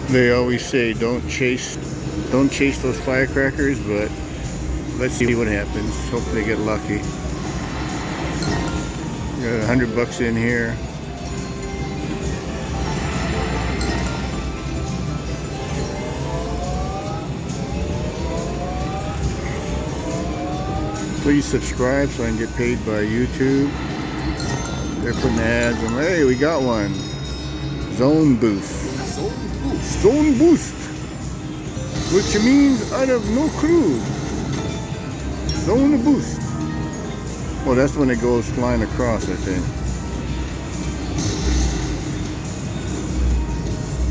They always say don't chase those firecrackers, but let's see what happens. Hopefully they get lucky. Got $100 in here. Please subscribe so I can get paid by YouTube. They're putting ads on. Hey, we got one. Zone boost. Zone boost. Which means I have no clue. Zone boost. Well, that's when it goes flying across, I think.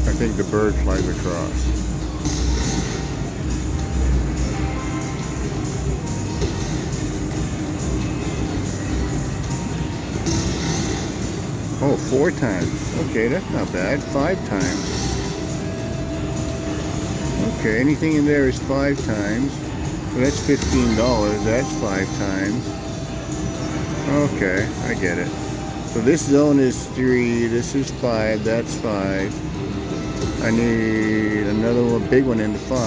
I think the bird flies across. Oh, 4 times. Okay, that's not bad. 5 times. Okay, anything in there is 5 times. So that's $15. That's 5 times. Okay, I get it. So this zone is 3. This is 5. That's 5. I need another one, big one in the 5.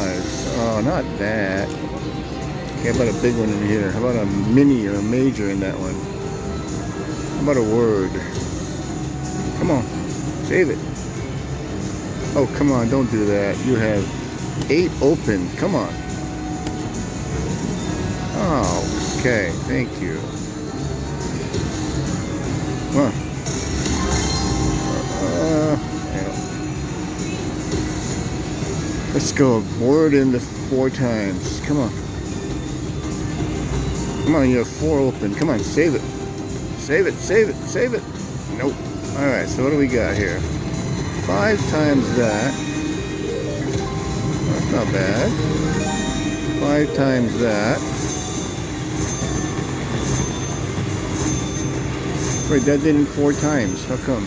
Oh, not that. Okay, how about a big one in here? How about a mini or a major in that one? How about a word? Come on, save it. Oh, come on, don't do that. You have 8 open. Come on. Oh, okay, thank you. Come on. Yeah. Let's go. Word in the 4 times. Come on. Come on, you have 4 open. Come on, save it. Save it, save it, save it. Nope. Alright, so what do we got here? 5 times that. That's not bad. 5 times that. Wait, that did it 4 times. How come?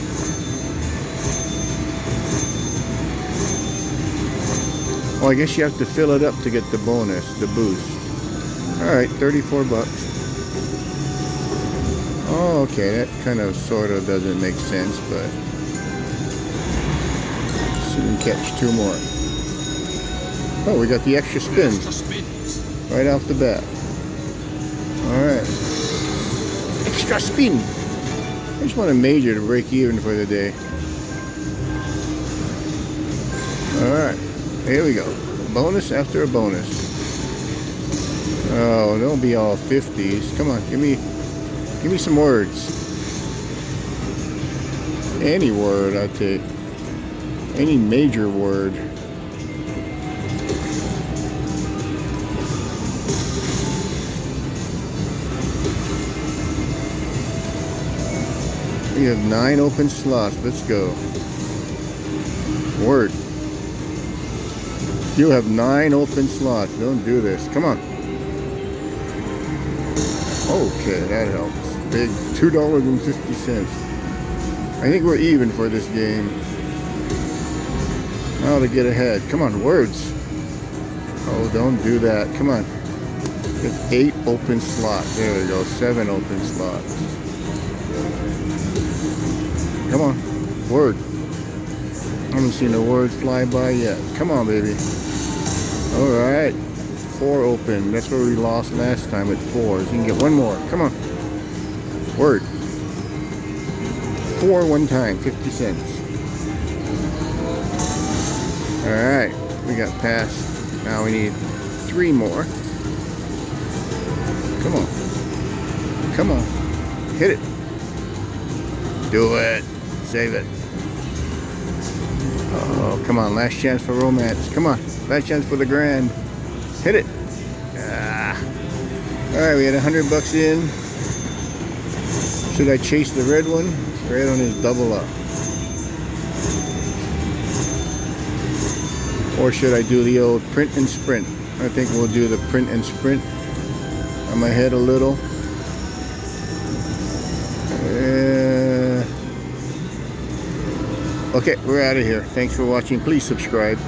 Well, I guess you have to fill it up to get the bonus, the boost. Alright, $34. Oh, okay, that kind of sort of doesn't make sense, but soon catch 2 more. Oh, we got the extra spins right off the bat. Alright. Extra spin! I just want a major to break even for the day. Alright, here we go. Bonus after a bonus. Oh, don't be all 50s. Come on, give me some words. Any word I take. Any major word. We have 9 open slots. Let's go. Word. You have 9 open slots. Don't do this. Come on. Okay, that helps. Big $2.50. I think we're even for this game. Now to get ahead. Come on, words. Oh, don't do that. Come on. Get 8 open slots. There we go. 7 open slots. Come on. Word. I haven't seen a word fly by yet. Come on, baby. Alright. 4 open. That's where we lost last time at 4. So you can get 1 more. Come on. Word. 4 one time. 50 cents. Alright. We got past. Now we need 3 more. Come on. Come on. Hit it. Do it. Save it. Oh, come on. Last chance for romance. Come on. Last chance for the grand. Hit it. Alright, we had $100 in. Should I chase the red one? The red one is double up. Or should I do the old print and sprint? I think we'll do the print and sprint. I'm ahead a little. Okay, we're out of here. Thanks for watching. Please subscribe.